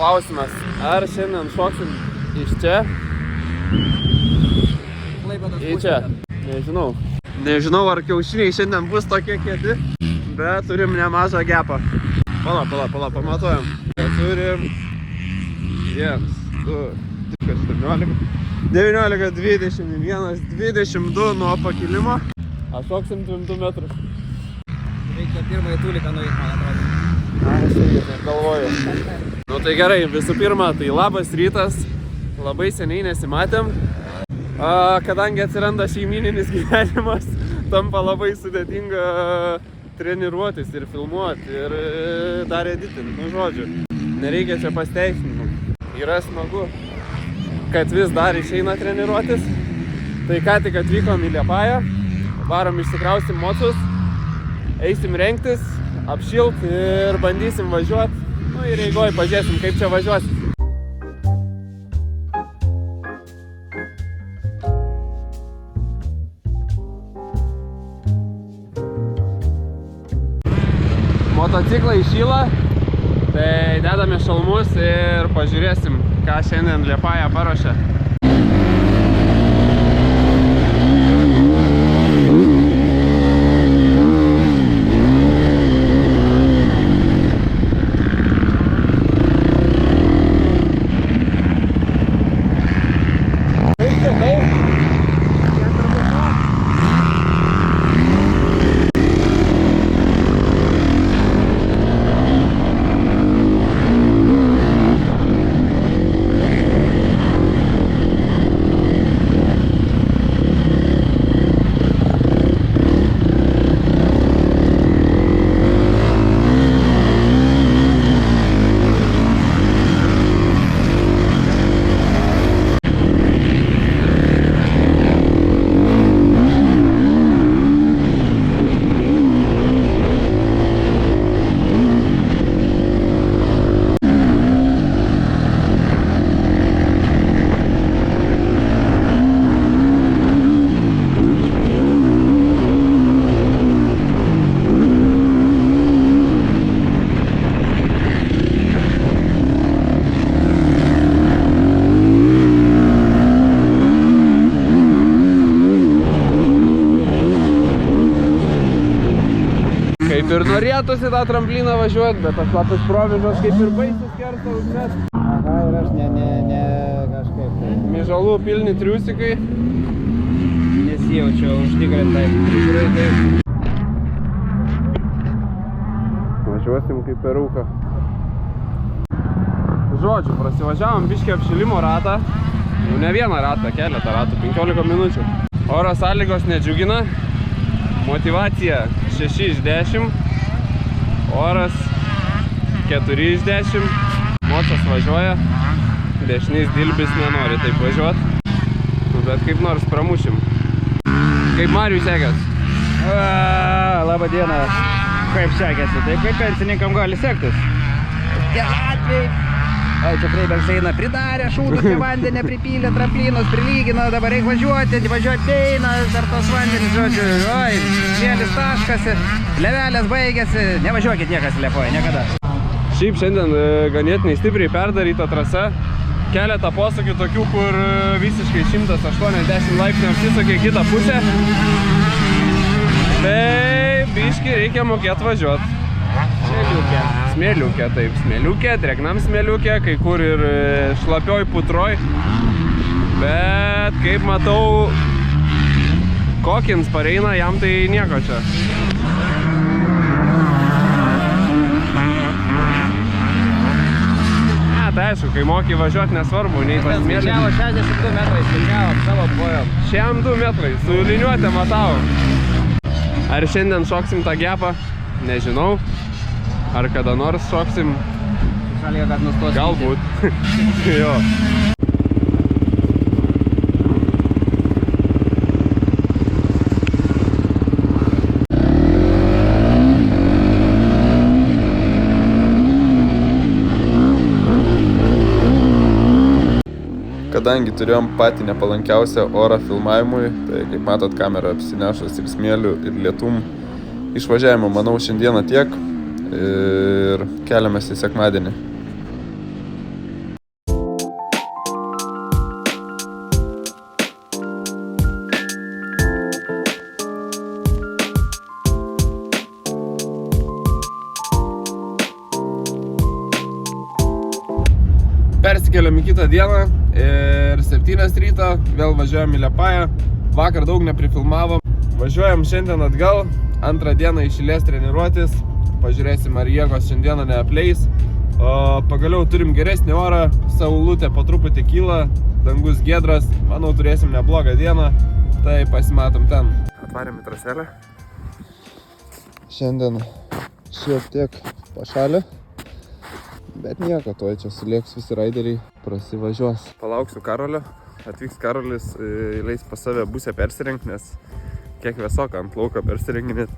Klausimas, ar šiandien šoksim iš čia? Į čia. Nežinau. Nežinau, ar kiaušiniai šiandien bus tokie kieti, bet turim nemažą gepą. Pala, pamatuojam. Turim 1, 2, 17, 19, 21, 22 nuo pakilimo. Aš šoksim 2 metrus. Reikia pirmąjį tūliką nueiti, man atrodo. Aš irgi galvoju. Nu tai gerai, visų pirma, tai labas rytas. Labai seniai nesimatėm. Kadangi atsiranda šeimyninis gyvenimas, tampa labai sudėtinga treniruotis ir filmuoti ir dar editinti. Nu žodžiu, nereikia čia pasteisinimų. Yra smagu, kad vis dar išeina treniruotis. Tai ką tik atvykom į Liepają, varom išsikrausim mocus, eisim rengtis, apšilt ir bandysim važiuoti. Nu ir eigoj pažiūrėsim, kaip čia važiuosim. Motociklai šyla, tai dedame šalmus ir pažiūrėsim, ką šiandien Liepaja paruošė. Kaip ir norėtųsi tą trampliną važiuoti, bet aš lapas provėžos kaip ir baisus kerta užmes. Aha, ir aš ne kažkaip tai. Myžalų pilni triusikai. Nesijaučiau užtikrintai. Tikrai taip. Važiuosim kaip per rūką. Žodžiu, prasivažiavom biškį apšilimo ratą. Jau ne vieną ratą, keletą ratų, 15 minučių. Oro sąlygos nedžiugina. Motyvacija 6 iš 10, oras 4 iš 10, mocas važiuoja, dešinys dilbis nenori taip važiuoti, bet kaip nors pramušim. Kaip Mariui sekės? Labą dieną. Kaip sekėsi? Taip kaip pensininkam gali sektis? Tie atvejai. Oi, čia Freibergs eina pridarė, šūdų prie vandenį pripylė, traplynus prilygino, dabar reikia važiuoti eina dar tos vandenys, žodžiu, oi, smėlis taškasi, levelės baigėsi, nevažiuokit niekas Liepoje, niekada. Šiaip šiandien ganėtinai stipriai perdaryta trasa, keletą posūkių tokių, kur visiškai 180 laipsnių apsisukė kitą pusę, tai biškį reikia mokėti važiuoti. Smėliukė, taip, smėliukė, dregnam smėliukė, kai kur ir šlapioj putroj, bet kaip matau, kokins pareina, jam tai nieko čia. Ne, tai aišku, kai moki važiuoti nesvarbu, nei pas smėlį. Skaičiavo 62 metrai, skaičiavo savo pojom. Šiam 2 metrai, su liniuotė matau. Ar šiandien šoksim tą gepą? Nežinau. Ar kada nors šoksim? Sąlyga, kad nustos. Galbūt. Jo. Kadangi turėjom patį nepalankiausią orą filmavimui, tai kaip matot, kamera apsinešus ir smėliu, ir lietum. Išvažiavimo, manau, šiandieną tiek ir keliamės į sekmadienį. Persikeliam į kitą dieną ir 7 ryto vėl važiuojam į Liepają. Vakar daug neprifilmavom. Važiuojam šiandien atgal, antrą dieną iš eilės treniruotis. Pažiūrėsim, ar jėgos šiandieną neapleis. O pagaliau turim geresnį orą, saulutė po truputį kyla, dangus giedras. Manau, turėsim neblogą dieną, tai pasimatom ten. Atvarėm į traselę. Šiandien šiek tiek pašalė. Bet nieko, tuoj čia sulėks visi raideriai, prasivažiuos. Palauksiu Karolio, atvyks Karolis, leis pas save busę persirengti, nes kiek vėsoka ant lauko persirenginėt.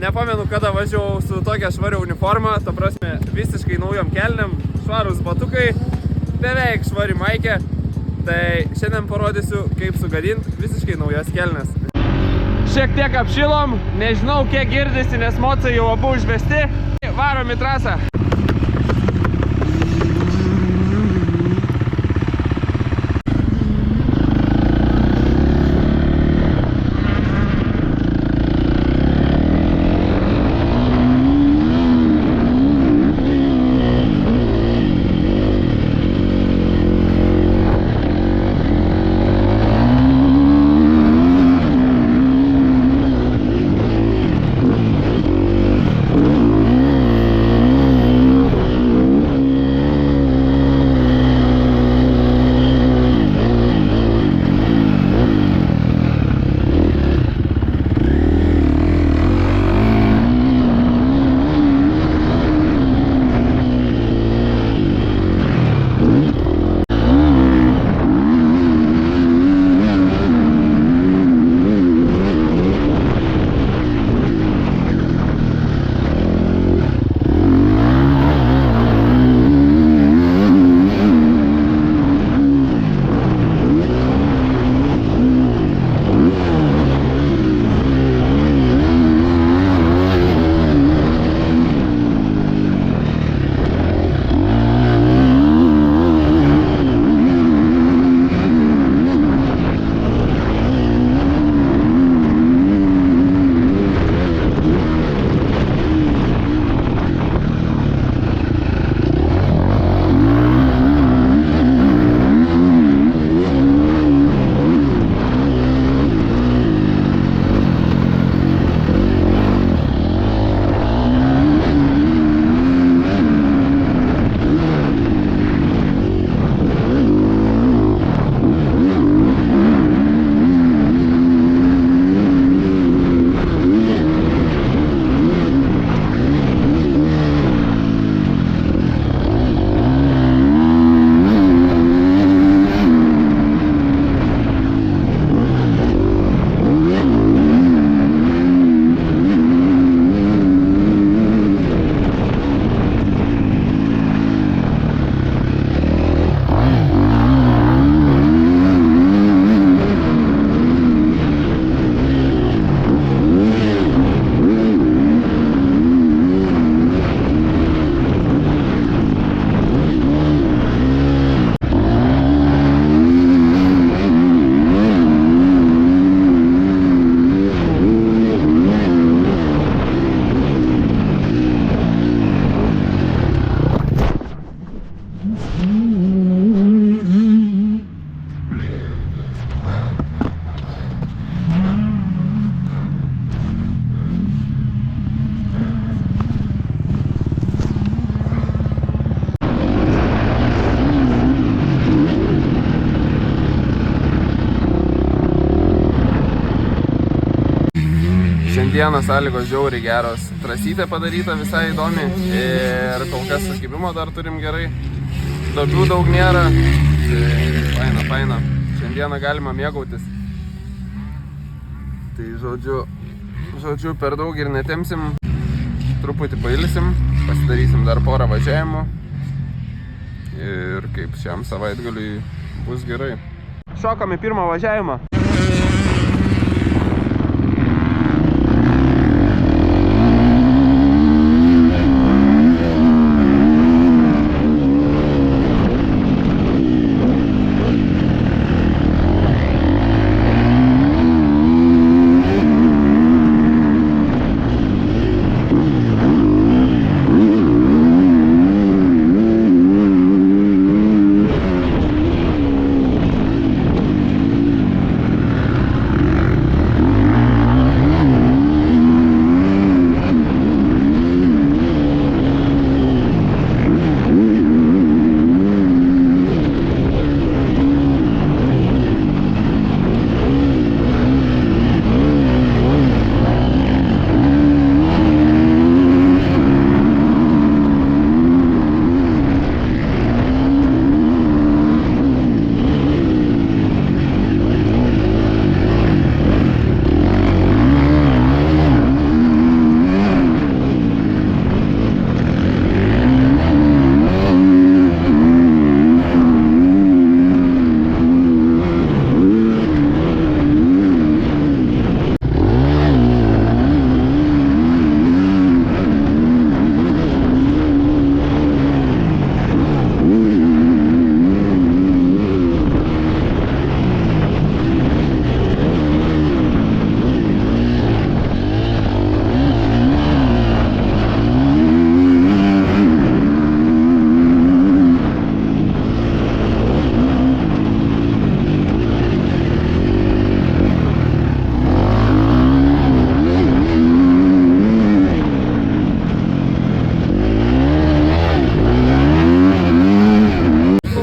Nepamenu, kada važiavau su tokia švaria uniforma, ta prasme visiškai naujom kelniam, švarūs batukai, beveik švari maikė. Tai šiandien parodysiu, kaip sugadinti visiškai naujas kelnes. Šiek tiek apšilom, nežinau kiek girdisi, nes mocai jau abu užvesti. Varom į trasą. Šiandieną sąlygos žiauriai geros. Trasytė padaryta visai įdomi ir kol kas sukibimo dar turim gerai. Duobių daug nėra. Tai faina. Šiandieną galima mėgautis. Tai žodžiu per daug ir netemsim. Truputį pailsim, pasidarysim dar porą važiavimų. Ir kaip šiam savaitgaliui bus gerai. Šokam į pirmą važiavimą.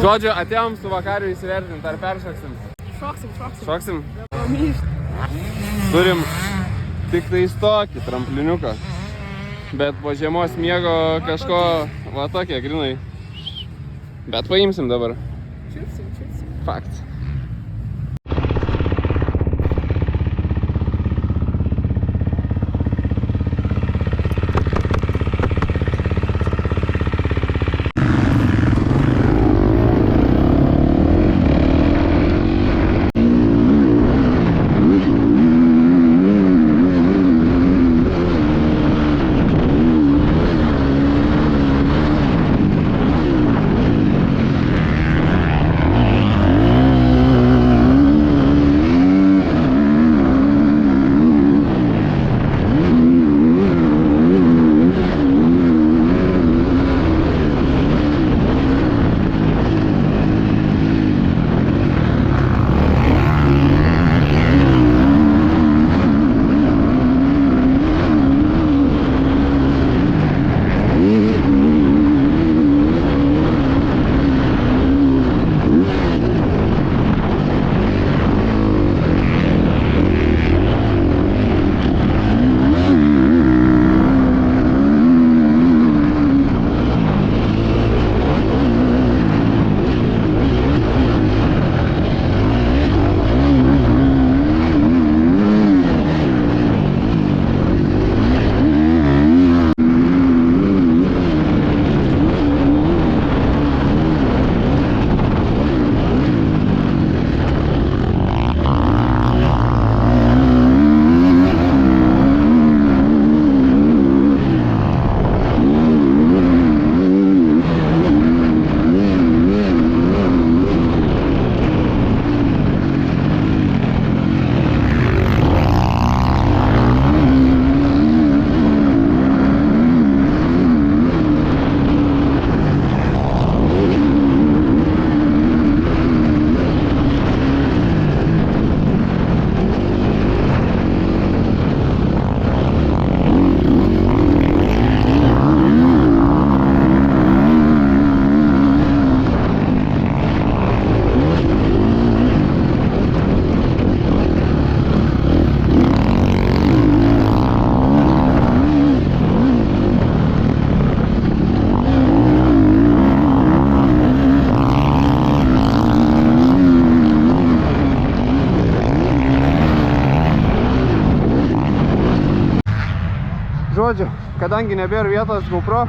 Žodžiu, atėjom su vakariu įsivertinti, ar peršoksim? Šoksim? Turim tik tais tokį trampliniuką. Bet po žiemos miego kažko va tokie grinai. Bet paimsim dabar. Čiupsim. Fakt. Žodžiu, kadangi nebėra vietos GoPro,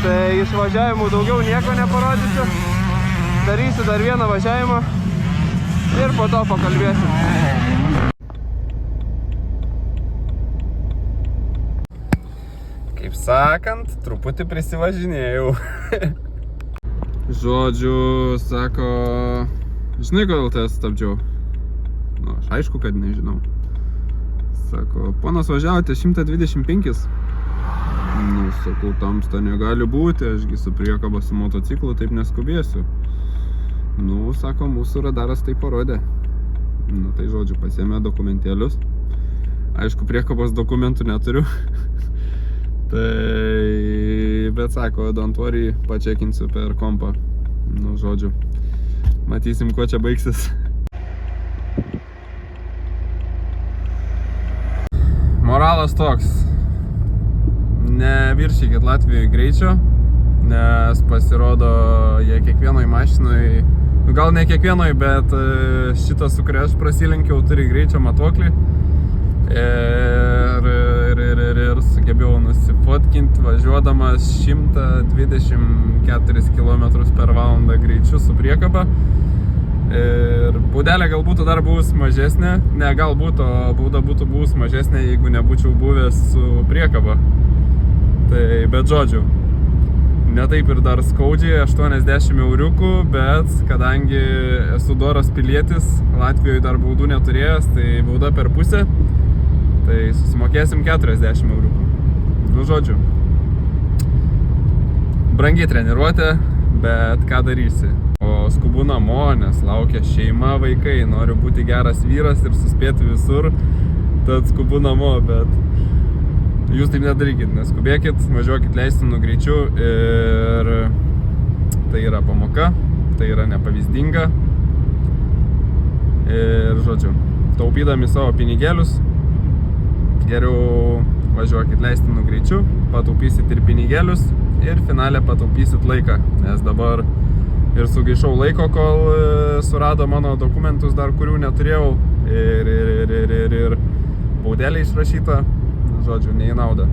tai išvažiavimų daugiau nieko neparodysiu. Darysiu dar vieną važiavimą ir po to pakalbėsiu. Kaip sakant, truputį prisivažinėjau. Žodžiu, sako, žinai, kodėl tave stabdžiau? Nu, aš aišku, kad nežinau. Sako, ponas važiavote 125. Nu, sakau, tamsta negali būti, ašgi su priekaba su motociklu taip neskubėsiu. Nu, sako, mūsų radaras tai parodė. Nu, tai žodžiu, pasiėmė dokumentėlius. Aišku, priekabos dokumentų neturiu. Tai, bet sako, don't worry, pačekinsiu per kompą. Nu, žodžiu, matysim, kuo čia baigsis. Moralas toks, neviršykit Latvijoj greičio, nes pasirodo, jie kiekvienoj mašinoj, gal ne kiekvienoj, bet šitą, su kuria aš prasilenkiau, turi greičio matuoklį ir sugebėjau nusifotkinti važiuodamas 124 km/h greičiu su priekaba. Ir baudelė gal būtų dar buvus mažesnė, ne galbūt, o bauda būtų buvus mažesnė, jeigu nebūčiau buvęs su priekaba. Tai, bet žodžiu, ne taip ir dar skaudžiai, 80 euriukų, bet kadangi esu doras pilietis, Latvijoje dar baudų neturėjęs, tai bauda per pusę, tai susimokėsim 40 euriukų. Nu, žodžiu, brangiai treniruotė, bet ką darysi? O skubu namo, nes laukia šeima, vaikai, noriu būti geras vyras ir suspėti visur, tad skubu namo, bet jūs taip nedarykit, neskubėkit, važiuokit leistinu greičiu ir tai yra pamoka, tai yra nepavyzdinga. Ir žodžiu, taupydami savo pinigėlius, geriau važiuokit leistinu greičiu, pataupysit ir pinigėlius ir finale pataupysit laiką, nes dabar ir sugaišau laiko, kol surado mano dokumentus dar, kurių neturėjau ir baudelė išrašyta, žodžiu, ne į naudą.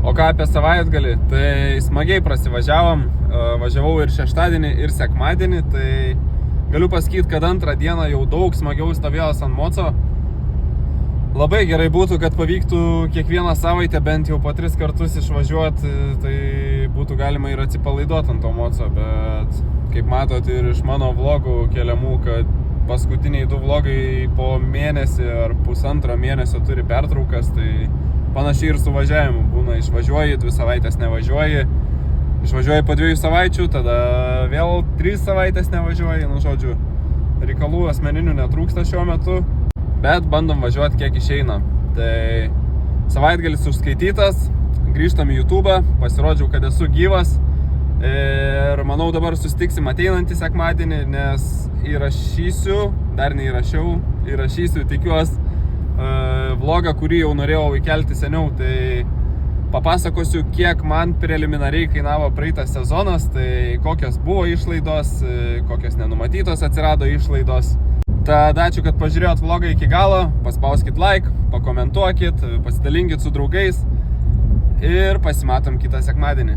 O ką apie savaitgalį, tai smagiai prasivažiavom, važiavau ir šeštadienį, ir sekmadienį, tai galiu pasakyti, kad antrą dieną jau daug smagiau stovėjęs ant moco. Labai gerai būtų, kad pavyktų kiekvieną savaitę bent jau po 3 kartus išvažiuoti, tai būtų galima ir atsipalaiduoti ant to moco, bet kaip matot ir iš mano vlogų keliamų, kad paskutiniai 2 vlogai po mėnesį ar pusantro mėnesio turi pertraukas, tai panašiai ir su važiavimu būna, išvažiuoji, 2 savaitės nevažiuoji, išvažiuoji po 2 savaičių, tada vėl 3 savaitės nevažiuoji, nu žodžiu, reikalų asmeninių netrūksta šiuo metu. Bet bandom važiuoti kiek išeina. Tai savaitgalis užskaitytas, grįžtam į YouTube, pasirodžiau, kad esu gyvas. Ir manau dabar susitiksim ateinantį sekmadienį, nes įrašysiu, dar neįrašiau, įrašysiu, tikiuosi, vlogą, kurį jau norėjau įkelti seniau. Tai papasakosiu, kiek man preliminariai kainavo praeitas sezonas, tai kokios buvo išlaidos, kokios nenumatytos atsirado išlaidos. Tad ačiū, kad pažiūrėjot vlogą iki galo, paspauskit like, pakomentuokit, pasidalinkit su draugais ir pasimatom kitą sekmadienį.